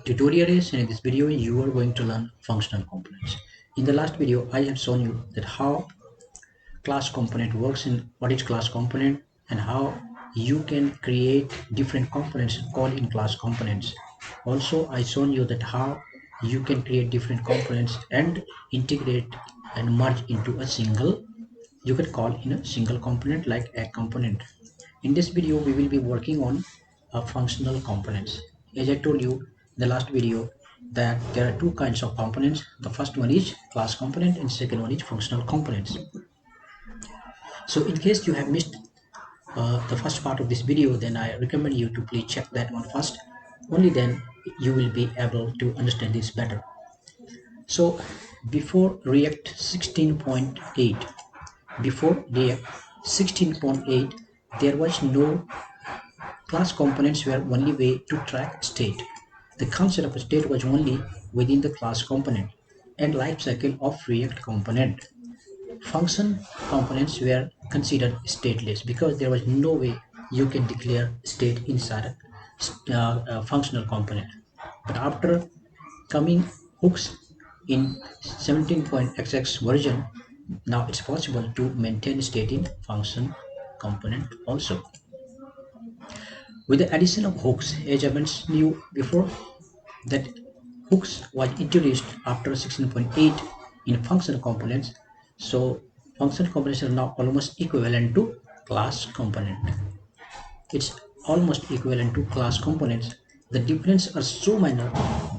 tutorial is, and in this video you are going to learn functional components. In the last video I have shown you that how class component works and what is class component and how you can create different components called in class components. Also I shown you that how you can create different components and integrate and merge into a single, you can call in a single component like a component. In this video we will be working on functional components. As I told you in the last video that there are two kinds of components. The first one is class component and second one is functional components. So in case you have missed the first part of this video, then I recommend you to please check that one first. Only then you will be able to understand this better. So before React 16.8, there was no class components were only way to track state. The concept of a state was only within the class component and lifecycle of React component. Function components were considered stateless because there was no way you can declare state inside a functional component. But after coming hooks in 17.xx version, now it's possible to maintain state in function component also. With the addition of hooks, as I mentioned you before, that hooks was introduced after 16.8 in function components. So function components are now almost equivalent to class component. It's almost equivalent to class components. The difference are so minor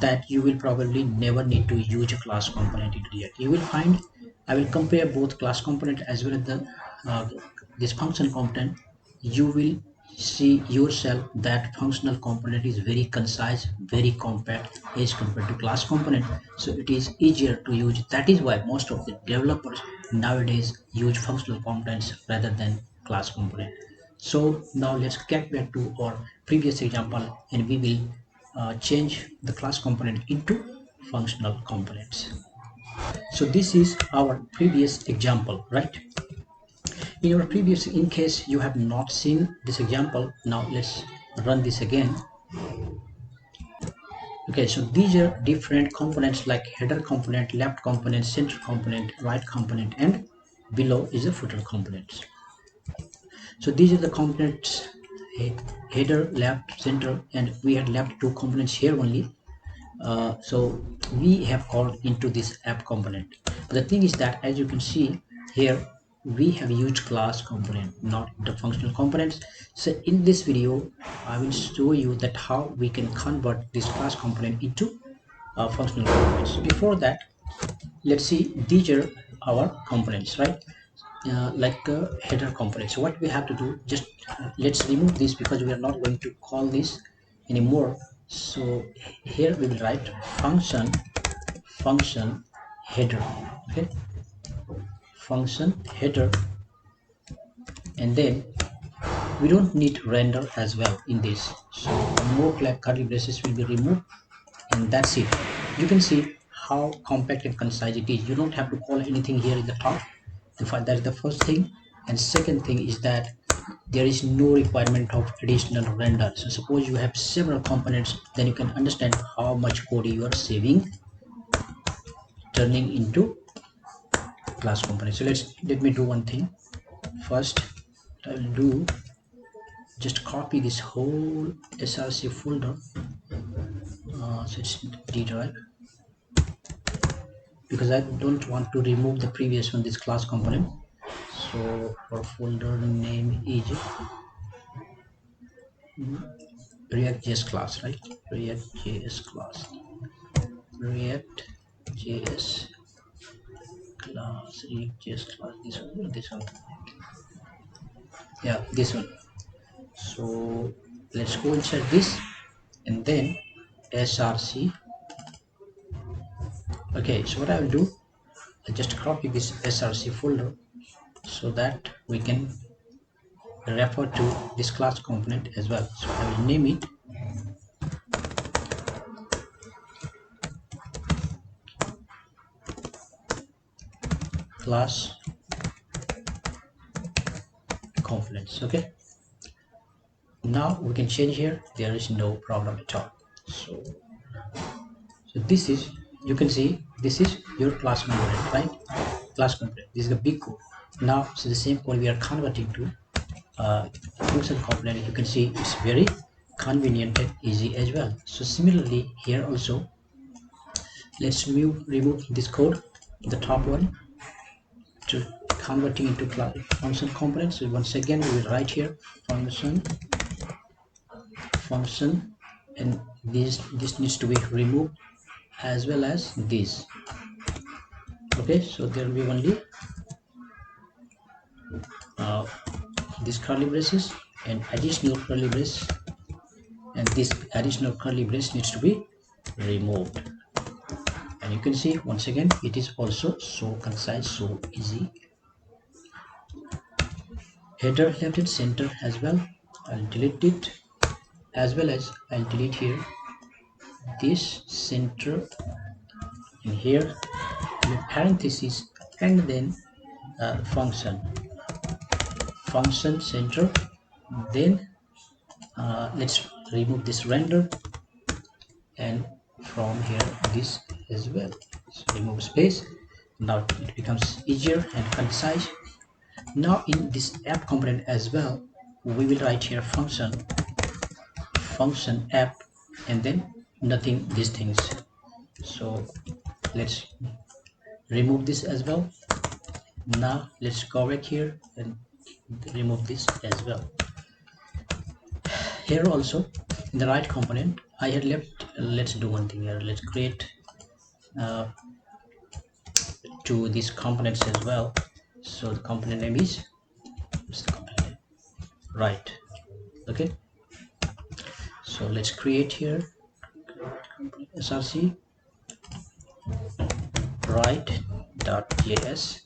that you will probably never need to use a class component in React. You will find, I will compare both class component as well as the this function component. You will see yourself that functional component is very concise, very compact as compared to class component. So it is easier to use. That is why most of the developers nowadays use functional components rather than class component. So now let's get back to our previous example and we will change the class component into functional components. So this is our previous example, right? In our previous, in case you have not seen this example, now let's run this again. Okay, so these are different components like header component, left component, center component, right component, and below is the footer components. So these are the components, header, left, center, and we had left two components here only. So we have called into this app component. But the thing is that as you can see here, we have used class component, not the functional components. So in this video I will show you that how we can convert this class component into functional components. Before that, let's see, these are our components, right? Like header component. So what we have to do, just let's remove this because we are not going to call this anymore. So here we will write function header. Okay, function header, and then we don't need render as well in this. So more curly braces will be removed, and that's it. You can see how compact and concise it is. You don't have to call anything here in the top. In fact, that is the first thing. And second thing is that there is no requirement of additional render. So suppose you have several components, then you can understand how much code you are saving turning into class components. So let me do one thing. First I will do, just copy this whole src folder. So it's D drive, because I don't want to remove the previous one, this class component. So our folder name is ReactJs class, right? ReactJs class, ReactJs class, ReactJs class. This one, yeah, this one. So let's go inside this and then src. Okay, so what I will do, I just copy this src folder so that we can refer to this class component as well. So I will name it class components. Okay, now we can change here, there is no problem at all. So So this is, you can see this is your class component, right? Class component, this is a big code. Now so the same code we are converting to function component. You can see it's very convenient and easy as well. So similarly here also, let's remove this code, the top one, to converting into function components. So once again we will write here function, and this needs to be removed as well as this. Okay, so there will be only uh, this curly braces and additional curly brace, and this additional curly brace needs to be removed. And you can see once again it is also so concise, so easy. Header left and center as well, I'll delete it, as well as I'll delete here this center, and here the parenthesis, and then function center. Then let's remove this render, and from here this as well. So remove space. Now it becomes easier and concise. Now in this app component as well, we will write here function app, and then nothing, these things. So let's remove this as well. Now let's go back here and remove this as well. Here also in the right component I had left, let's do one thing here. Let's create to these components as well. So the component name is, what's the component name? Right. Okay, so let's create here src right.js.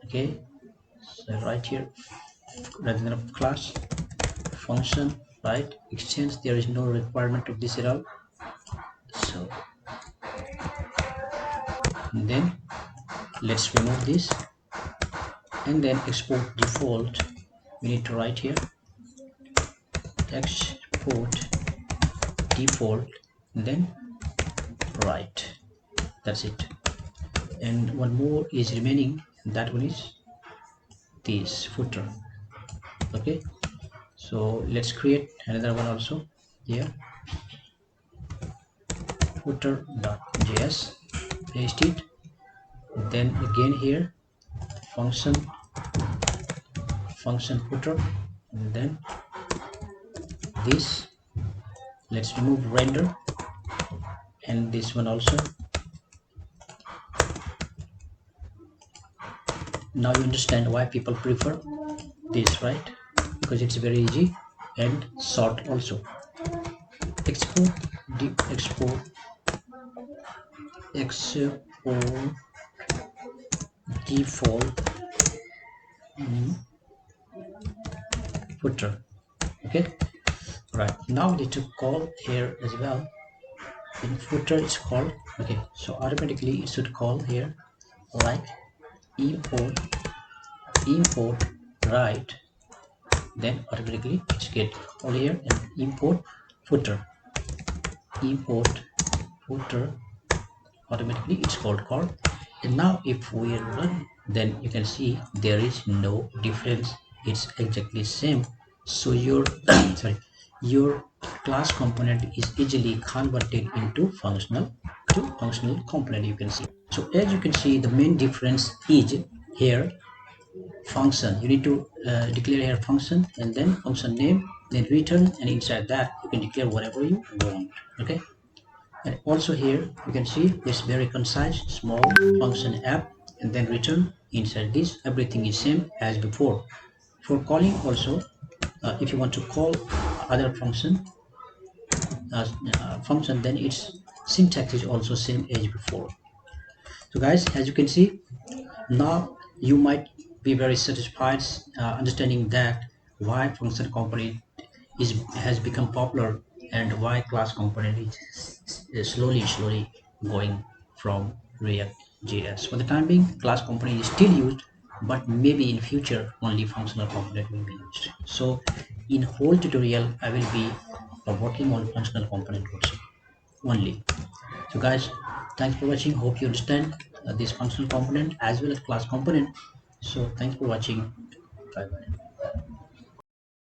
Okay, so right here, rather than a class, function right exchange, there is no requirement of this at all. So then let's remove this, and then export default. We need to write here export default, and then right. That's it. And one more is remaining, that one is this footer. Okay, so let's create another one also here, footer.js, paste it, then again here function footer, and then this, let's remove render, and this one also. Now you understand why people prefer this, right? Because it's very easy and short also. Export default footer. Okay, right, now we need to call here as well. In footer it's called, okay, so automatically it should call here like import right, then automatically it's get all here, and import footer automatically it's called. And now if we run, then you can see there is no difference, it's exactly same. So your sorry, your class component is easily converted into functional component, you can see. So as you can see, the main difference is here function. You need to declare here function, and then function name, then return, and inside that you can declare whatever you want. Okay, and also here you can see it's very concise, small function app, and then return. Inside this everything is same as before. For calling also, if you want to call other function, then its syntax is also same as before. So guys, as you can see, now you might be very satisfied understanding that why function component has become popular, and why class component is slowly going from React.js. For the time being, class component is still used, but maybe in future only functional component will be used. So in whole tutorial I will be working on functional component also. only. So guys, thanks for watching. Hope you understand this functional component as well as class component. So thanks for watching. Bye bye.